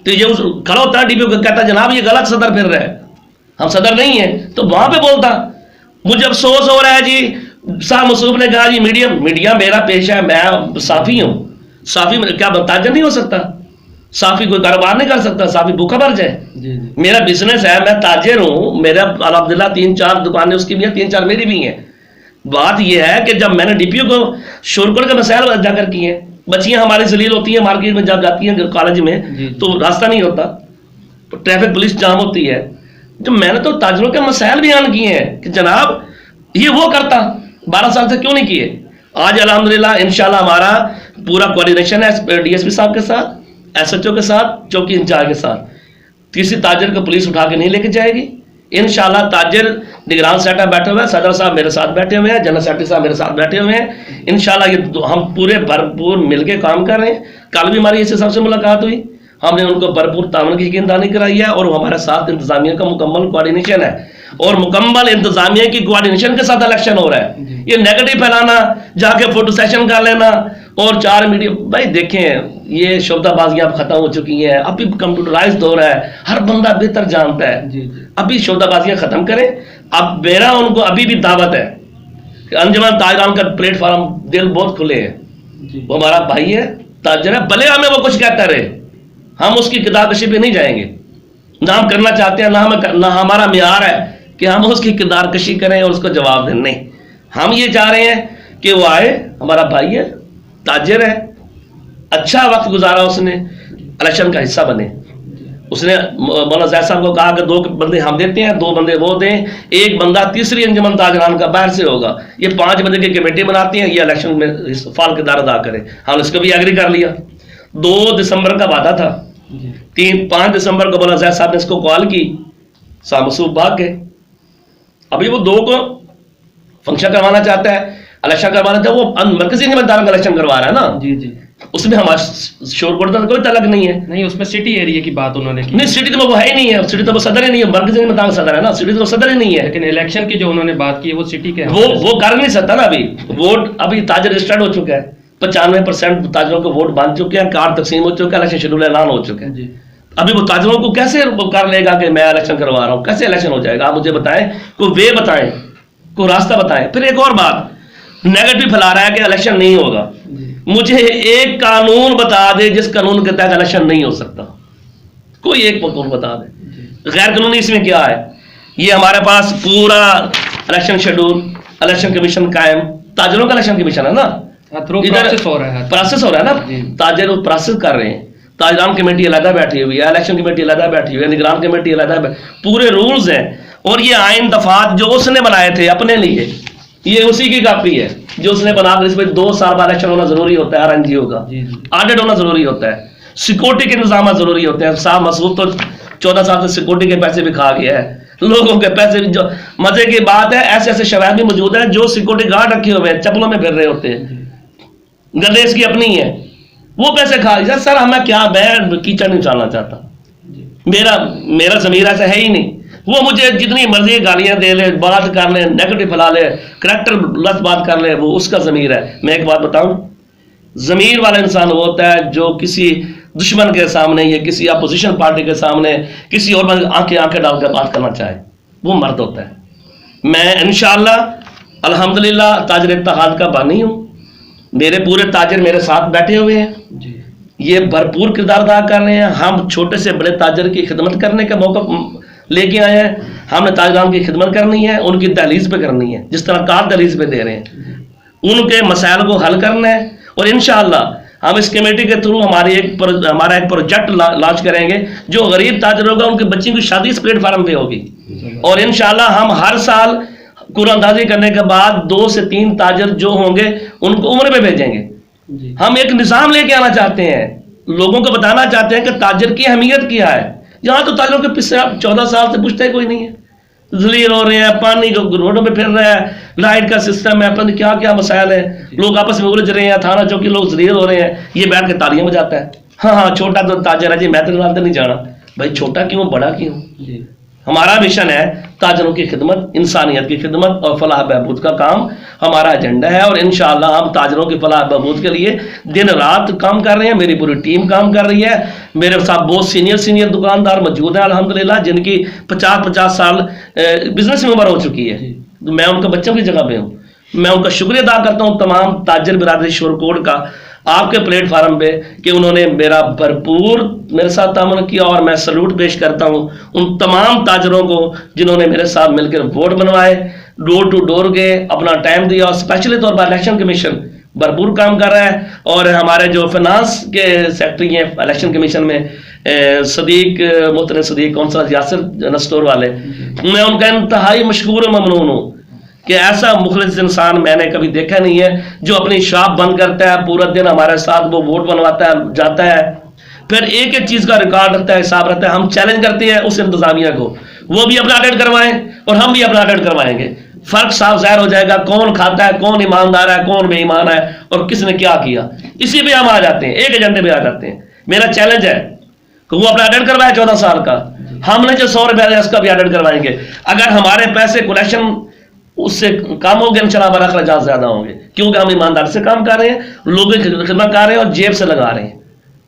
तो ये खड़ा होता है डीपीओ को, कहता जनाब ये गलत सदर फिर रहा है, हम सदर नहीं है, तो वहां पे बोलता मुझे अफसोस हो रहा है जी। शाह मसूफ ने कहा जी मीडिया मेरा पेशा है, मैं साफी हूं, साफी क्या ताजिर नहीं हो सकता, साफी कोई कारोबार नहीं कर सकता, साफी भूखा मर जाए। मेरा बिजनेस है, मैं ताजिर हूं, मेरा अल्हम्दुलिल्लाह 3-4 दुकानें उसकी भी है, 3-4 मेरी भी हैं। बात यह है कि जब मैंने डीपीओ को शोरगुल के मसाइल जाकर किए, बच्चियां हमारी जलील होती हैं मार्केट में, जब जाती हैं कॉलेज में तो रास्ता नहीं होता, तो ट्रैफिक पुलिस जाम होती है, तो मैंने तो ताजिरों के मसाइल बयान किए हैं कि जनाब ये वो करता 12 साल से क्यों नहीं किए। आज अल्हम्दुलिल्लाह इंशाल्लाह हमारा पूरा कोऑर्डिनेशन है डीएसपी साहब के साथ, एसएचओ के साथ, चौकी इंचार्ज के साथ। किसी ताजिर को पुलिस उठा के नहीं लेके जाएगी इंशाल्लाह। ताजिर निगरान सेटा बैठे हुए हैं, सदर साहब मेरे साथ बैठे हुए हैं, जनरल सेक्रेटरी साहब मेरे साथ बैठे हुए हैं, इंशाल्लाह ये हम पूरे भरपूर मिलके काम कर रहे हैं। कल भी हमारी इसी साहब से मुलाकात हुई, हमने उनको भरपूर तामन की यकीनदानी कराई है और हमारे साथ इंतजामिया का मुकम्मल कोऑर्डिनेशन है और मुकम्मल इंतजामिया की कोऑर्डिनेशन के साथ इलेक्शन हो रहा है। ये नेगेटिव फैलाना, जाके फोटो सेशन कर लेना और 4 मीडिया, भाई देखें ये शोबदाबाजियां अब खत्म हो चुकी हैं, अभी कंप्यूटराइज्ड हो रहा है, हर बंदा बेहतर जानता है। अभी शोबदाबाजियां खत्म करें। अब मेरा उनको अभी भी दावत है कि अंजुमन ताजरान का प्लेटफॉर्म दिल बहुत खुले हैं, वो हमारा भाई है, ताजर है, भले हमें वो कुछ कहता रहे, हम उसकी किताबकशी पे नहीं जाएंगे, ना हम करना चाहते हैं, ना हमारा म्यार है कि हम उसकी किताबकशी करें और उसको जवाब दें। नहीं, हम ये चाह रहे हैं कि वो आए, हमारा भाई है, ताजिर है, अच्छा वक्त गुजारा उसने, इलेक्शन का हिस्सा बने। उसने मौलाना जैद साहब को कहा कि 2 बंदे हम देते हैं, 2 बंदे वो दें, 1 बंदा तीसरी अंजुमन ताजरान का बाहर से होगा। ये 5 बंदे की कमेटी बनाती हैं, ये इलेक्शन में फाल किरदार अदा करें। हमने इसको भी एग्री कर लिया। 2 दिसंबर का वादा था, 5 दिसंबर को मौलाना जैद साहब ने इसको कॉल की, शाह मसूफ भाग गए। अभी वो 2 को फंक्शन करवाना चाहता है, इलेक्शन करवाना चाहता है, वो मरकजी निगरान का इलेक्शन करवा रहा है ना जी। उसमें हमारा शोरगुल का कोई तलक नहीं है। नहीं, उसमें सिटी एरिया की बात उन्होंने की। नहीं, सिटी तो वो है ही नहीं है, सिटी तो वो सदर ही नहीं है, मरकजी निगरान सदर है ना, सिटी तो सदर ही नहीं है। लेकिन इलेक्शन की जो उन्होंने बात की वो सिटी के वो कर नहीं सकता ना। अभी वोट अभी ताजिर रजिस्टर्ड हो चुका है, 95% ताजिरों के वोट बन चुके हैं, कार्ड तकसीम हो चुका है, इलेक्शन शेड्यूल ऐलान हो चुका है। अभी वो ताजिरों को कैसे कर लेगा कि मैं इलेक्शन करवा रहा हूँ, कैसे इलेक्शन हो जाएगा? आप मुझे बताएं, कोई वे बताएं, कोई रास्ता बताएं। फिर एक और बात, नेगेटिव फैला रहा है कि इलेक्शन नहीं होगा। मुझे एक कानून बता दे जिस कानून के तहत इलेक्शन नहीं हो सकता, कोई एक कानून बता दे। गैर कानूनी इसमें क्या है? ये हमारे पास पूरा इलेक्शन शेड्यूल, इलेक्शन कमीशन कायम, ताजिरों का इलेक्शन कमीशन है ना, प्रोसेस हो रहा है ना, ताजिर प्रोसेस कर रहे हैं। ताजरान कमेटी अलग बैठी हुई है, इलेक्शन कमेटी अलग बैठी हुई है, निगरान कमेटी अलग, पूरे रूल्स हैं। और ये आइन दफात जो उसने बनाए थे अपने लिए, ये उसी की कॉपी है जो उसने बनाकर, इसमें 2 साल बाद इलेक्शन होना जरूरी होता है, आरएनजीओ का ऑडिट होना जरूरी होता है, सिक्योरिटी के इंतजाम जरूरी होते हैं। शाह मसूद तो 14 साल से सिक्योरिटी के पैसे भी खा गया है, लोगों के पैसे भी। जो मजे की बात है, ऐसे ऐसे शवाब भी मौजूद है जो सिक्योरिटी गार्ड रखे हुए हैं, चप्पलों में फिर रहे होते हैं, गद्दे इसकी अपनी है, वो पैसे खा लिया। सर हमें क्या, मैं कीचड़ नहीं उछालना चाहता, मेरा ज़मीर ऐसा है ही नहीं। वो मुझे जितनी मर्जी गालियां दे ले, बात कर ले, नेगेटिव फैला ले, करैक्टर लत बात कर ले, वो उसका ज़मीर है। मैं एक बात बताऊं, ज़मीर वाला इंसान वो होता है जो किसी दुश्मन के सामने या किसी अपोजिशन पार्टी के सामने किसी और आंखें डालकर बात करना चाहे, वो मर्द होता है। मैं इंशाअल्लाह अल्हम्दुलिल्लाह ताजिर इत्तेहाद का बानी हूँ, मेरे पूरे ताजिर मेरे साथ बैठे हुए हैं जी। ये भरपूर किरदार अदा कर रहे हैं। हम छोटे से बड़े ताजिर की खिदमत करने का मौका लेके आए हैं। हमने ताजरान की खिदमत करनी है, उनकी दहलीज पे करनी है, जिस तरह कार दहलीज पे दे रहे हैं, उनके मसाइल को हल करना है। और इंशाअल्लाह हम इस कमेटी के थ्रू हमारा एक प्रोजेक्ट लॉन्च करेंगे जो गरीब ताजिर होगा, उनके बच्ची की शादी इस प्लेटफार्म पे होगी। और इंशाअल्लाह हम हर साल कुरानंदाजी करने के बाद 2 से 3 ताजर जो होंगे उनको उम्र में भेजेंगे। हम एक निज़ाम लेके आना चाहते हैं, लोगों को बताना चाहते हैं कि ताजर की अहमियत क्या है। यहाँ तो ताजरों के पीछे 14 साल से पूछते कोई नहीं है, जलील हो रहे हैं, पानी को रोडों पे फिर रहा है, लाइट का सिस्टम है, पता क्या क्या मसाइल है, लोग आपस में उलझ रहे हैं, थाना चौकी लोग जलील हो रहे हैं, ये बैठ के तालियां बजाता है। हाँ हाँ छोटा तो ताजर है जी, मैं तो नहीं जाना। भाई छोटा क्यों बड़ा क्यों? हमारा मिशन है ताजरों की खिदमत, इंसानियत की खिदमत और फलाह बहबूद का काम हमारा एजेंडा है। और इंशाअल्लाह हम ताजरों की फलाह बहबूद के लिए दिन रात काम कर रहे हैं, मेरी पूरी टीम काम कर रही है। मेरे साथ बहुत सीनियर दुकानदार मौजूद हैं अल्हम्दुलिल्लाह, जिनकी 50 साल बिजनेस में उम्र हो चुकी है। तो मैं उनके बच्चों की जगह पे हूँ। मैं उनका शुक्रिया अदा करता हूँ तमाम ताजर बिरादरी शोरकोट का आपके प्लेटफार्म पे कि उन्होंने मेरा भरपूर मेरे साथ तामन किया। और मैं सलूट पेश करता हूँ उन तमाम ताजरों को जिन्होंने मेरे साथ मिलकर वोट बनवाए, डोर टू डोर गए, अपना टाइम दिया। और स्पेशली तौर पर इलेक्शन कमीशन भरपूर काम कर रहा है। और हमारे जो फाइनेंस के सेक्रेटरी हैं इलेक्शन कमीशन में सदीक मोहतरम सदीक कौंसल यासिर स्टोर वाले, मैं उनका इंतहाई मशकूर और ममनून हूँ कि ऐसा मुखलिस इंसान मैंने कभी देखा नहीं है जो अपनी शॉप बंद करता है, पूरा दिन हमारे साथ वो वोट बनवाता है, जाता है, फिर एक एक चीज का रिकॉर्ड रखता है, हिसाब रखता है। हम चैलेंज करते हैं उस इंतजामिया को, वो भी अपना ऑडिट करवाएं और हम भी अपना ऑडिट करवाएंगे। फर्क साफ जाहिर हो जाएगा, कौन खाता है, कौन ईमानदार है, कौन बेईमान है और किसने क्या किया। इसी पे हम आ जाते हैं, एक एजेंडे पे आ जाते हैं। मेरा चैलेंज है कि वो अपना ऑडिट करवाए 14 साल का, हमने जो 100 रुपया उसका भी ऑडिट करवाएंगे। अगर हमारे पैसे कलेक्शन उससे कम होंगे इंशाल्लाह हमारा खर्चात ज्यादा होंगे, क्योंकि हम ईमानदार से काम कर रहे हैं, लोगों की खिदमत कर रहे हैं और जेब से लगा रहे हैं।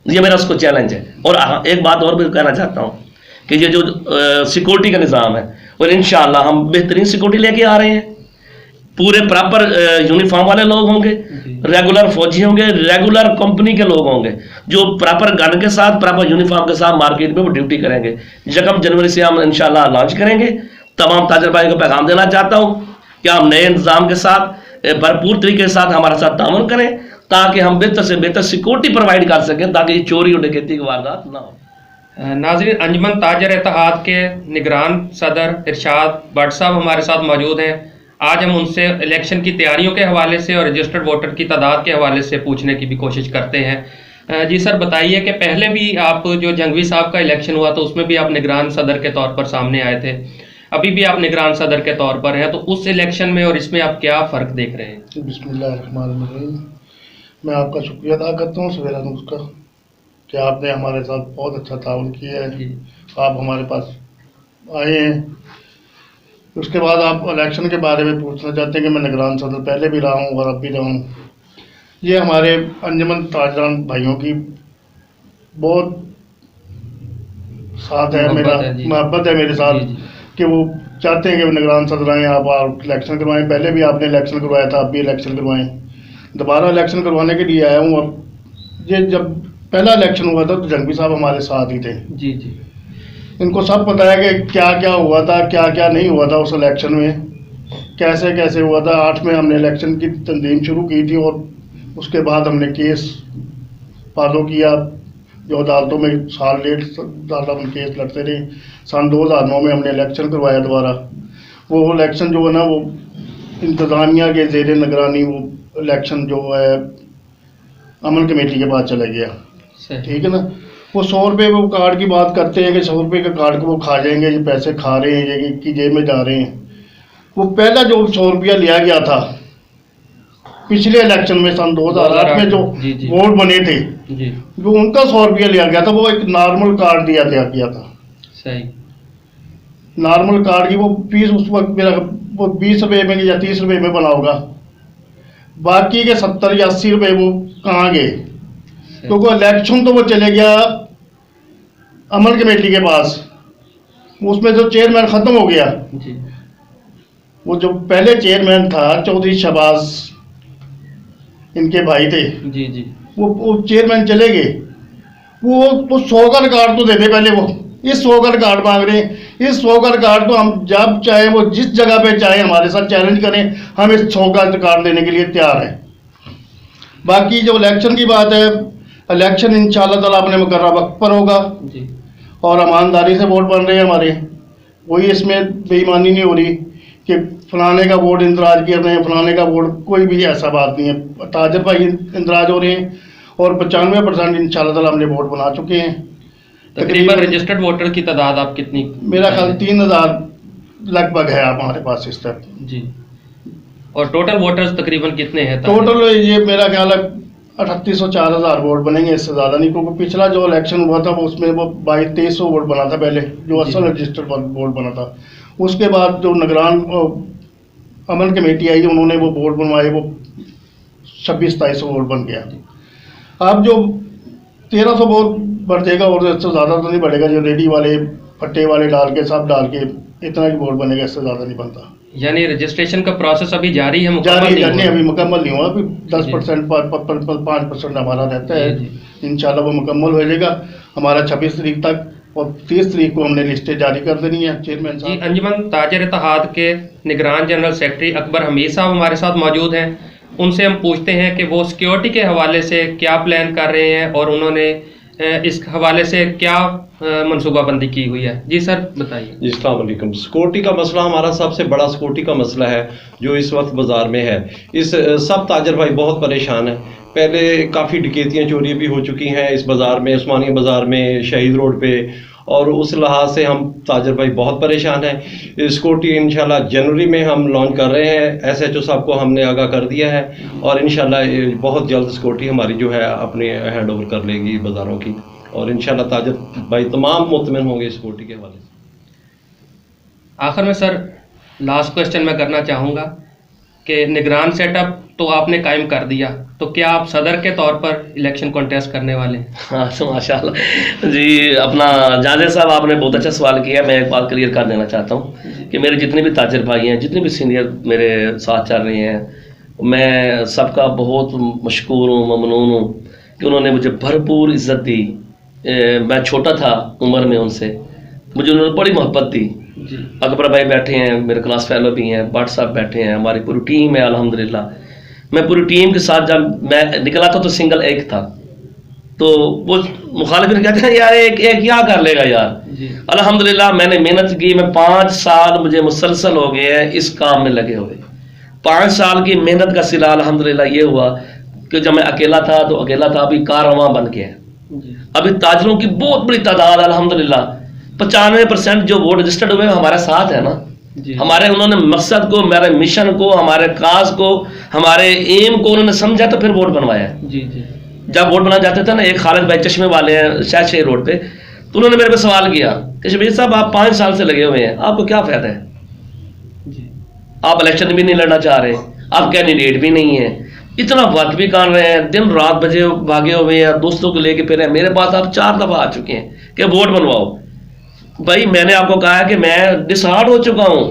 ये मेरा उसको चैलेंज है। और एक बात और भी कहना चाहता हूँ कि ये जो सिक्योरिटी का निज़ाम है, और इंशाल्लाह हम बेहतरीन सिक्योरिटी लेके आ रहे हैं। पूरे प्रॉपर यूनिफॉर्म वाले लोग होंगे, रेगुलर फौजी होंगे, रेगुलर कंपनी के लोग होंगे जो प्रॉपर गन के साथ, प्रॉपर यूनिफॉर्म के साथ मार्केट में वो ड्यूटी करेंगे। 1 जनवरी से हम इंशाल्लाह लॉन्च करेंगे। तमाम ताजर भाई को पैगाम देना चाहता हूँ कि हम नए इंतजाम के साथ भरपूर तरीके के साथ हमारे साथ ताउन करें, ताकि हम बेहतर से बेहतर सिक्योरिटी प्रोवाइड कर सकें, ताकि चोरी और डकैती की वारदात ना हो। नाज़रीन, अंजुमन ताजर इत्तेहाद के निगरान सदर इरशाद भट्ट साहब हमारे साथ मौजूद हैं। आज हम उनसे इलेक्शन की तैयारियों के हवाले से और रजिस्टर्ड वोटर की तादाद के हवाले से पूछने की भी कोशिश करते हैं। जी सर, बताइए कि पहले भी आप जो जंगवी साहब का इलेक्शन हुआ तो उसमें भी आप निगरान सदर के तौर पर सामने आए थे, अभी भी आप निगरान सदर के तौर पर हैं, तो उस इलेक्शन में और इसमें आप क्या फ़र्क देख रहे हैं? बिस्मिल्लाहिर्रहमानिर्रहीम। मैं आपका शुक्रिया अदा करता हूँ सवेरा न्यूज़ का कि आपने हमारे साथ बहुत अच्छा ताउन किया है, आप हमारे पास आए हैं। उसके बाद आप इलेक्शन के बारे में पूछना चाहते हैं कि मैं निगरान सदर पहले भी रहा हूँ और अब भी रहा हूँ। ये हमारे अंजुमन ताजरान भाइयों की बहुत साथ है, मेरा मोहब्बत है मेरे साथ कि वो चाहते हैं कि निगरान सदर आएँ, आप इलेक्शन करवाएं। पहले भी आपने इलेक्शन करवाया था, अब भी इलेक्शन करवाएं। दोबारा इलेक्शन करवाने के लिए आया हूँ। अब ये जब पहला इलेक्शन हुआ था तो जंगवी साहब हमारे साथ ही थे। जी जी, इनको सब पता है कि क्या क्या हुआ था, क्या क्या नहीं हुआ था उस इलेक्शन में, कैसे कैसे हुआ था। 8 में हमने इलेक्शन की तंजीम शुरू की थी और उसके बाद हमने केस फॉलो किया, जो अदालतों में साल डेढ़ साल हम केस लड़ते रहे। सन 2009 में हमने इलेक्शन करवाया दोबारा। वो इलेक्शन जो है ना, वो इंतज़ामिया के ज़ेर निगरानी वो इलेक्शन जो है अमल कमेटी के पास चला गया। ठीक है ना। वो 100 रुपये वो कार्ड की बात करते हैं कि 100 रुपये के कार्ड को वो खा जाएंगे, ये पैसे खा रहे हैं, ये की जेब में जा रहे हैं। वो पहला जो 100 रुपया लिया गया था पिछले इलेक्शन में सन 2008 में जो वोट बने थे, जो उनका 100 रुपया लिया गया था, वो एक नॉर्मल कार्ड दिया गया था। सही। नॉर्मल कार्ड की वो फीस उस वक्त मेरा वो 20 रुपये में या 30 रुपये में बना होगा, बाकी के 70 या 80 रुपये वो कहाँ गए? तो वो इलेक्शन तो वो चले गया अमल कमेटी के पास, उसमें जो चेयरमैन ख़त्म हो गया जी। वो जो पहले चेयरमैन था चौधरी शहबाज, इनके भाई थे जी जी, वो चेयरमैन चले गए। वो 100 का कार्ड तो देते पहले, वो इस 100 का कार्ड मांग रहे हैं। इस 100 का कार्ड तो हम जब चाहे वो जिस जगह पे चाहे हमारे साथ चैलेंज करें, हम इस 100 का कार्ड देने के लिए तैयार हैं। बाकी जो इलेक्शन की बात है, इलेक्शन इंशाअल्लाह ताला अपने मुकर्रर वक्त पर होगा और ईमानदारी से वोट बन रहे हैं हमारे, कोई इसमें बेईमानी नहीं हो रही। कि फलाने का वोट इंदराज कर रहे हैं, फलाने का वोट, कोई भी ऐसा बात नहीं है। ताजर भाई इंदराज हो रहे हैं और 95% इंशाल्लाह ताला हमने वोट बना चुके हैं। तकरीबन रजिस्टर्ड वोटर की तादाद आप कितनी? मेरा ख्याल 3000 लगभग है आप हमारे पास इस तक जी। और टोटल वोटर्स तकरीबन कितने हैं? टोटल ये मेरा ख्याल है 3800-4000 वोट बनेंगे, इससे ज़्यादा नहीं, क्योंकि पिछला जो इलेक्शन हुआ था वो उसमें वो 2200-2300 वोट बना था पहले, जो असल रजिस्टर्ड वोट बना था। उसके बाद जो निगरान अमल कमेटी आई उन्होंने वो वोट बनवाए, वो 2600-2700 वोट बन गया। अब जो 1300 वोट बढ़ जाएगा और इससे ज़्यादा तो नहीं बढ़ेगा, जो रेडी वाले पट्टे वाले डाल के सब डाल के इतना ही वोट बनेगा, इससे ज़्यादा नहीं बनता। यानी रजिस्ट्रेशन का प्रोसेस अभी जारी है? जारी है, अभी मुकम्मल नहीं हुआ, अभी 10% 5% हमारा रहता है। इंशाल्लाह वो मुकम्मल हो जाएगा हमारा 26 तारीख तक, और 30 तारीख को हमने लिस्टें जारी कर देनी है चेयरमैन साहब। जी, अंजुमन ताजर इत्तेहाद के निगरान जनरल सेक्रेटरी अकबर हमीद साहब हमारे साथ मौजूद हैं। उनसे हम पूछते हैं कि वो सिक्योरिटी के हवाले से क्या प्लान कर रहे हैं और उन्होंने इस हवाले से क्या मनसूबाबंदी की हुई है। जी सर बताइए। जी अस्सलाम वालेकुम। सिक्योरिटी का मसला हमारा सबसे बड़ा सिक्योरिटी का मसला है जो इस वक्त बाज़ार में है। इस सब ताजर भाई बहुत परेशान है। पहले काफ़ी डकैतियाँ चोरी भी हो चुकी हैं इस बाज़ार में, उस्मानिया बाज़ार में, शहीद रोड पे, और उस लिहाज से हम ताजर भाई बहुत परेशान हैं। सिक्योरिटी इंशाल्लाह जनवरी में हम लॉन्च कर रहे हैं, SHO साहब को हमने आगाह कर दिया है, और इंशाल्लाह बहुत जल्द सिक्योरिटी हमारी जो है अपने हैंड ओवर कर लेगी बाज़ारों की, और इंशाल्लाह ताजर भाई तमाम मुतमिन होंगे सिक्योरिटी के हवाले से। आखिर में सर लास्ट क्वेश्चन मैं करना चाहूँगा कि निगरान सेटअप तो आपने कायम कर दिया, तो क्या आप सदर के तौर पर इलेक्शन कॉन्टेस्ट करने वाले हैं? हाँ तो माशाल्लाह जी, अपना जावेद साहब आपने बहुत अच्छा सवाल किया। मैं एक बात क्लियर कर देना चाहता हूँ कि मेरे जितने भी ताजर भाई हैं, जितने भी सीनियर मेरे साथ चल रहे हैं, मैं सबका बहुत मशकूर हूँ, ममनून हूँ कि उन्होंने मुझे भरपूर इज़्ज़त दी। मैं छोटा था उम्र में उनसे, मुझे उन्होंने बड़ी मोहब्बत दी। अकबर भाई बैठे हैं, मेरे क्लास फेलो भी हैं, भट्ट साहब बैठे हैं, हमारी पूरी टीम है अल्हम्दुलिल्लाह। मैं पूरी टीम के साथ जब मैं निकला था तो सिंगल एक था, तो वो मुखालिफ ने कहते हैं यार एक क्या कर लेगा यार। अल्हम्दुलिल्लाह मैंने मेहनत की, मैं 5 साल मुझे मुसलसल हो गए हैं इस काम में लगे हुए। 5 साल की मेहनत का सिला अल्हम्दुलिल्लाह ये हुआ कि जब मैं अकेला था तो अकेला था, अभी कारवां बन गया। अभी ताजरों की बहुत बड़ी तादाद अल्हम्दुलिल्लाह, 95% जो वोट रजिस्टर्ड हुए हमारे साथ है ना। हमारे उन्होंने मकसद को, हमारे मिशन को, हमारे काज को, हमारे एम को उन्होंने समझा तो फिर वोट बनवाया। जब वोट बना जाते थे ना, एक खालिद भाई चश्मे वाले हैं शाह रोड पे, तो उन्होंने मेरे पे सवाल किया कि शबीर साहब आप 5 साल से लगे हुए हैं, आपको क्या फायदा है? आप इलेक्शन भी नहीं लड़ना चाह रहे, आप कैंडिडेट भी नहीं है, इतना वक्त भी कर रहे हैं, दिन रात बजे भागे हुए हैं, दोस्तों को लेके फिर मेरे पास आप 4 दफा आ चुके हैं कि वोट बनवाओ। भाई मैंने आपको कहा है कि मैं डिसहार्ड हो चुका हूँ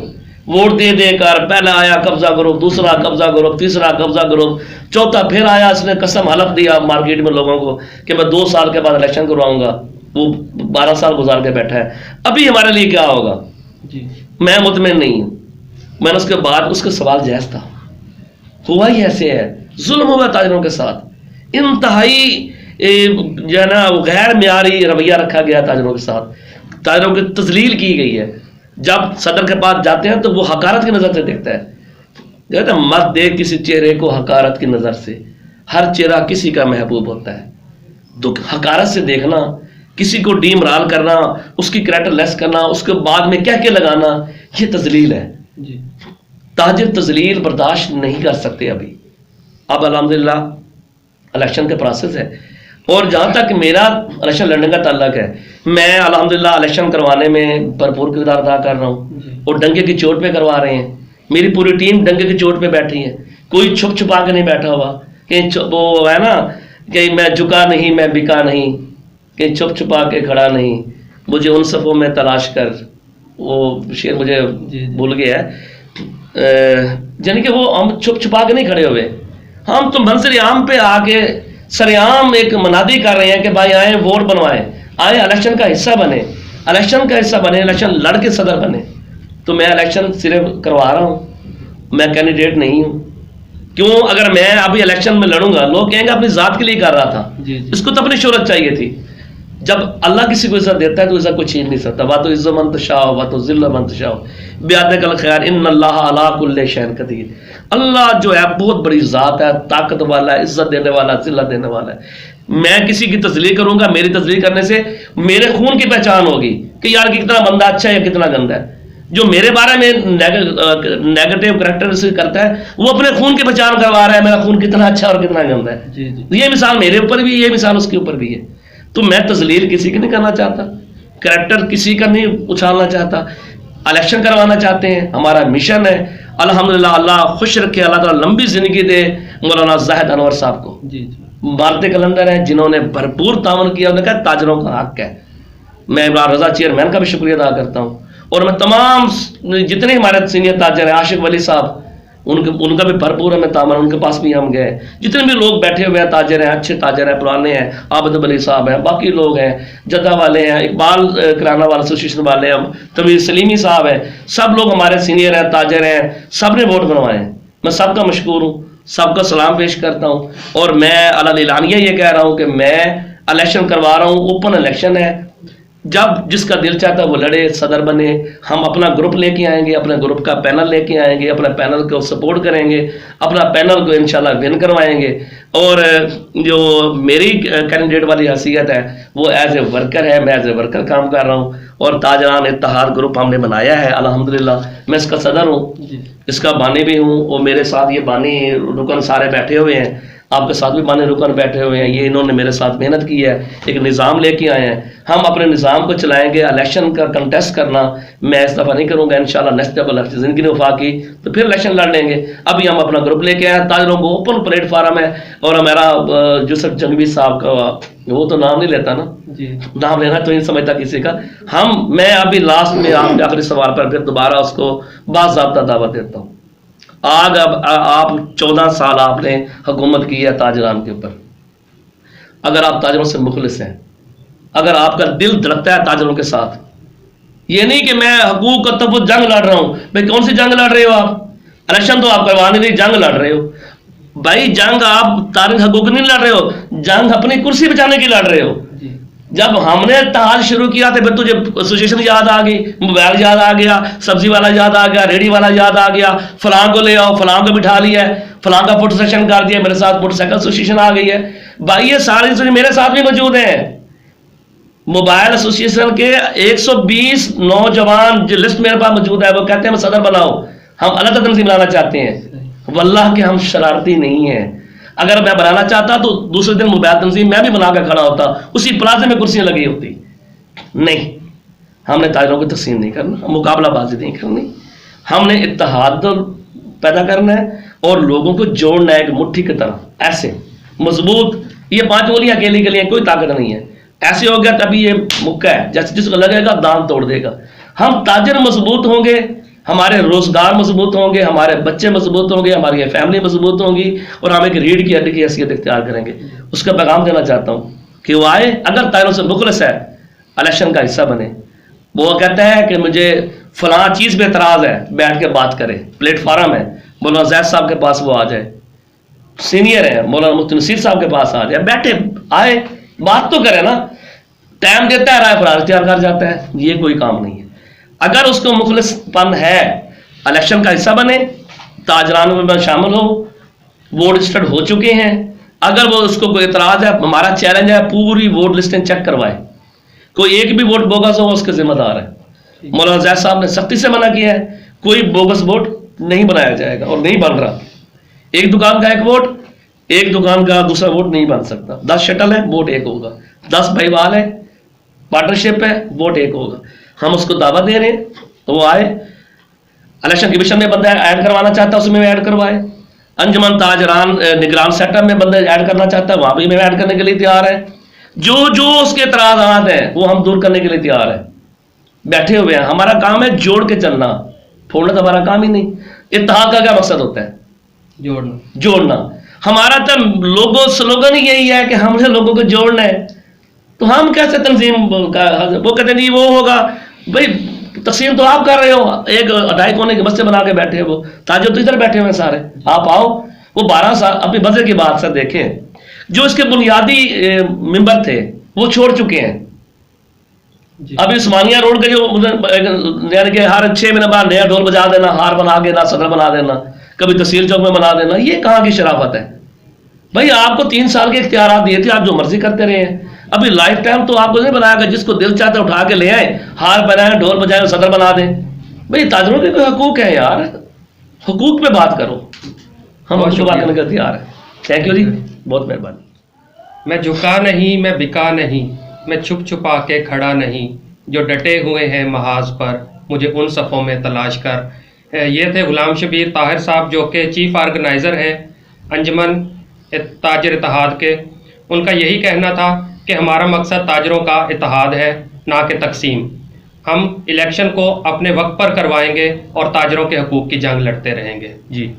वोट दे देकर। पहला आया कब्जा ग्रुप, दूसरा कब्जा ग्रुप, तीसरा कब्जा ग्रुप, चौथा फिर आया, इसने कसम हलफ दिया मार्केट में लोगों को कि मैं 2 साल के बाद इलेक्शन करवाऊंगा। वो 12 साल गुजार के बैठा है, अभी हमारे लिए क्या होगा? मैं मुतमिन नहीं हूँ। मैंने उसके बाद उसका सवाल जायज था, हुआ ही ऐसे है, जुल्म हुआ ताजरों के साथ, इंतहाई जो है ना गैर मियारी रवैया रखा गया ताजरों के साथ, ताजरों की तजलील की गई है। जब सदर के पास जाते हैं तो वो हकारत की नज़र से देखता है, कहते हैं मत देख किसी चेहरे को हकारत की नज़र से, हर चेहरा किसी का महबूब होता है। तो हकारत से देखना, किसी को डीमराल करना, उसकी कैरेक्टर लेस करना, उसके बाद में कह के लगाना, ये तजलील है। ताजिर तजलील बर्दाश्त नहीं कर सकते। अभी अब अल्हम्दुलिल्लाह इलेक्शन के प्रोसेस है, और जहाँ तक मेरा इलेक्शन लड़ने का ताल्लुक है, मैं अल्हम्दुलिल्लाह इलेक्शन करवाने में भरपूर किरदार अदा कर रहा हूँ, और डंके की चोट पे करवा रहे हैं। मेरी पूरी टीम डंके की चोट पे बैठी है, कोई छुप छुपा के नहीं बैठा हुआ कि वो है ना कि मैं झुका नहीं, मैं बिका नहीं, कि छुप छुपा के खड़ा नहीं, मुझे उन सफ़ों में तलाश कर, वो शेर मुझे भूल गया है। यानी कि वो हम छुप छुपा के नहीं खड़े हुए, हम तो मंजर आम पे आके सरेआम एक मनादी कर रहे हैं कि भाई आए वोट बनवाएं, आए इलेक्शन का हिस्सा बने, इलेक्शन का हिस्सा बने, इलेक्शन लड़ के सदर बने। तो मैं इलेक्शन सिर्फ करवा रहा हूँ, मैं कैंडिडेट नहीं हूँ। क्यों? अगर मैं अभी इलेक्शन में लड़ूंगा, लोग कहेंगे अपनी ज़ात के लिए कर रहा था, इसको तो अपनी शोहरत चाहिए थी। जब अल्लाह किसी को इज्जत देता है तो इज्जत कोई छीन नहीं सकता। वा तो इज्जत मंत शाह वा तो जिल्ल मंत शाह ब्याद कल खैर इन अल्लाह अला कुल्ले शैन कदीर। अल्लाह जो है बहुत बड़ी ज़ात है, ताकत वाला है, इज्जत देने वाला, जिल्लत देने वाला है। मैं किसी की तजलील करूंगा, मेरी तजलील करने से मेरे खून की पहचान होगी कि यार कितना बंदा अच्छा है या कितना गंदा है। जो मेरे बारे में नेगेटिव करैक्टर से करता है वो अपने खून की पहचान करवा रहा है, मेरा खून कितना अच्छा और कितना गंदा है। जी जी। ये मिसाल मेरे ऊपर भी, ये मिसाल उसके ऊपर भी है। तो मैं तजलील किसी की नहीं करना चाहता, करैक्टर किसी का नहीं उछालना चाहता। इलेक्शन करवाना चाहते हैं, हमारा मिशन है। अल्हम्दुलिल्लाह, अल्लाह खुश रखे, अल्लाह ताला लंबी जिंदगी दे मौलाना जाहिद अनवर साहब को। जी जी। भारतीय कैलेंडर है जिन्होंने भरपूर तावन किया। उन्होंने कहा ताजरों का हक है। मैं इमरान रजा चेयरमैन का भी शुक्रिया अदा करता हूँ, और मैं तमाम जितने हमारे सीनियर ताजर हैं, आशिक वली साहब, उनका भी भरपूर हमें तामन, उनके पास भी हम गए। जितने भी लोग बैठे हुए हैं, ताजर हैं, अच्छे ताजर हैं, पुराने हैं, आबिद अली साहब हैं, बाकी लोग हैं, जद्दा वाले हैं, इकबाल किराना वाला एसोसिएशन वाले हैं, तवीर सलीमी साहब हैं, सब लोग हमारे सीनियर हैं, ताजर हैं, सब ने वोट बनवाए हैं। मैं सबका मशकूर हूँ, सबका सलाम पेश करता हूँ। और मैं अलानिया ये कह रहा हूँ कि मैं इलेक्शन करवा रहा हूँ, ओपन इलेक्शन है। जब जिसका दिल चाहता है वो लड़े, सदर बने। हम अपना ग्रुप लेके आएंगे, अपने ग्रुप का पैनल लेके आएंगे, अपने पैनल को सपोर्ट करेंगे, अपना पैनल को इंशाल्लाह विन करवाएंगे। और जो मेरी कैंडिडेट वाली हैसियत है वो एज ए वर्कर है, मैं एज ए वर्कर काम कर रहा हूँ। और ताजरान इत्तेहाद ग्रुप हमने बनाया है, अल्हम्दुलिल्लाह मैं इसका सदर हूँ, इसका बानी भी हूँ। और मेरे साथ ये बानी रुकन सारे बैठे हुए हैं, आपके साथ भी बानी रुकन बैठे हुए हैं। ये इन्होंने मेरे साथ मेहनत की है, एक निज़ाम लेके आए हैं। हम अपने निज़ाम को चलाएंगे। इलेक्शन का कंटेस्ट करना मैं इस दफ़ा नहीं करूँगा, इंशाल्लाह नेक्स्ट जब इलेक्शन ज़िंदगी ने वफा की तो फिर इलेक्शन लड़ लेंगे। अभी हम अपना ग्रुप लेके आए हैं, ताजरों को ओपन प्लेटफार्म है। और हमारा यूसुफ जंगवी साहब का, वो तो नाम नहीं लेता ना जी, नाम लेना तो नहीं समझता किसी का। मैं अभी लास्ट में आपके आखिरी सवाल पर फिर दोबारा उसको बाज़ाब्ता दावत देता हूँ। अब आप 14 साल आपने हुकूमत की है ताजरान के ऊपर। अगर आप ताजरों से मुखलिस हैं, अगर आपका दिल धड़कता है ताजरों के साथ, ये नहीं कि मैं हकूक का तब जंग लड़ रहा हूं। भाई कौन सी जंग लड़ रहे हो आप? इलेक्शन तो आप करवाने नहीं, जंग लड़ रहे हो। भाई जंग आप तारिक हकूक नहीं लड़ रहे हो, जंग अपनी कुर्सी बचाने की लड़ रहे हो। जब हमने इत्तेहाद शुरू किया तो फिर तुझे एसोसिएशन याद आ गई, मोबाइल याद आ गया, सब्जी वाला याद आ गया, रेडी वाला याद आ गया, फलां को ले आओ, फलां को बिठा लिया है, फलां का फुट सेशन कर दिया, मेरे साथ मोटरसाइकिल एसोसिएशन आ गई है। भाई ये सारे मेरे साथ भी मौजूद हैं। मोबाइल एसोसिएशन के 120 नौजवान जो लिस्ट मेरे पास मौजूद है, वो कहते हैं सदर बनाओ, हम अलग तंजीम लाना चाहते हैं। वल्लाह के हम शरारती नहीं हैं। अगर मैं बनाना चाहता तो दूसरे दिन मोबाइल तंजीम मैं भी बना कर खड़ा होता, उसी प्लाजे में कुर्सियां लगी होती। नहीं, हमने ताजरों को तकसीम नहीं करना, मुकाबलाबाजी नहीं करनी, हमने इत्तेहाद पैदा करना है और लोगों को जोड़ना है एक मुट्ठी की तरह, ऐसे मजबूत। ये 5 गोलियां अकेले के लिए कोई ताकत नहीं है। ऐसे हो गया तभी ये मुक्का है, जैसे जिसको लगेगा दान तोड़ देगा। हम ताजर मजबूत होंगे, हमारे रोजगार मजबूत होंगे, हमारे बच्चे मजबूत होंगे, हमारी फैमिली मजबूत होंगी, और हम एक रीढ़ की हड्डी की हैसियत इख्तियार करेंगे। उसका पैगाम देना चाहता हूँ कि वो आए, अगर ताजरों से मुखलिस है, इलेक्शन का हिस्सा बने। वो कहता है कि मुझे फलां चीज़ पे एतराज़ है, बैठ के बात करे, प्लेटफार्म है, मौलाना जैद साहब के पास वो आ जाए, सीनियर है मौलाना मुफ्ती नसीर साहब के पास आ जाए, बैठे आए, बात तो करे ना। टाइम देता है, राय फरार इख्तियार कर जाता है, ये कोई काम नहीं है। अगर उसको मुखलिसपन है, इलेक्शन का हिस्सा बने, ताजरान में शामिल हो, वोट रजिस्टर्ड हो चुके हैं। अगर वो उसको कोई एतराज़ है, हमारा चैलेंज है पूरी वोट लिस्टें चेक करवाए, कोई एक भी वोट बोगस हो उसके जिम्मेदार है। मौलाना जैद साहब ने सख्ती से मना किया है, कोई बोगस वोट नहीं बनाया जाएगा और नहीं बन रहा। एक दुकान का एक वोट, एक दुकान का दूसरा वोट नहीं बन सकता। 10 शटल है, वोट एक होगा। 10 भाईवाल है, पार्टनरशिप है, वोट एक होगा। हम उसको दावा दे रहे हैं तो वो आए। इलेक्शन कमीशन में बंदा ऐड करवाना चाहता है, उसमें ऐड करवाए। अंजुमन ताजरान निगरान सेटअप में बंदा ऐड करना चाहता है, वहां भी मैं ऐड करने के लिए तैयार है। जो जो उसके एतराज़ात हैं वो हम दूर करने के लिए तैयार है। बैठे हुए हैं, हमारा काम है जोड़ के चलना, फोड़ना तो हमारा काम ही नहीं। इत्तेहाद का क्या मकसद होता है? जोड़ना। हमारा तो लोगो स्लोगन ही यही है कि हमने लोगों को जोड़ना है। तो हम कैसे तंजीम का, वो कहते नहीं वो होगा। भाई तकसीम तो आप कर रहे हो, एक 2.5 कोने के बस्ते बना के बैठे हो, वो ताजर तो इधर बैठे हुए सारे, आप आओ। वो 12 साल अपनी मजे की बात सर देखें, जो इसके बुनियादी मेंबर थे वो छोड़ चुके हैं, अभी उस्मानिया रोड के जो यानी कि हर 6 महीने बाद नया ढोल बजा देना, हार बना देना, सदर बना देना, कभी तहसील चौक में बना देना, ये कहाँ की शराफत है भाई? आपको 3 साल के इख्तियारात दिए थे, आप जो मर्जी करते रहे हैं। अभी लाइफ टाइम तो आपको नहीं बनाया, जिसको दिल चाहता है उठा के ले आए, हार पहनाए, ढोल बजाए, सदर बना दें। भाई ताजरों के कोई हकूक है यार, हकूक पे बात करो, हम उसको बात करने का तैयार है। थैंक यू जी, बहुत मेहरबानी। मैं झुका नहीं, मैं बिका नहीं, मैं छुप छुपा के खड़ा नहीं, जो डटे हुए हैं महाज पर, मुझे उन सफ़ों में तलाश कर। ये थे गुलाम शबीर ताहिर साहब, जो कि चीफ ऑर्गेनाइज़र हैं अंजुमन ताजर इत्तेहाद के। उनका यही कहना था कि हमारा मकसद ताजरों का इत्तेहाद है, ना कि तकसीम। हम इलेक्शन को अपने वक्त पर करवाएंगे और ताजरों के हकूक़ की जंग लड़ते रहेंगे। जी।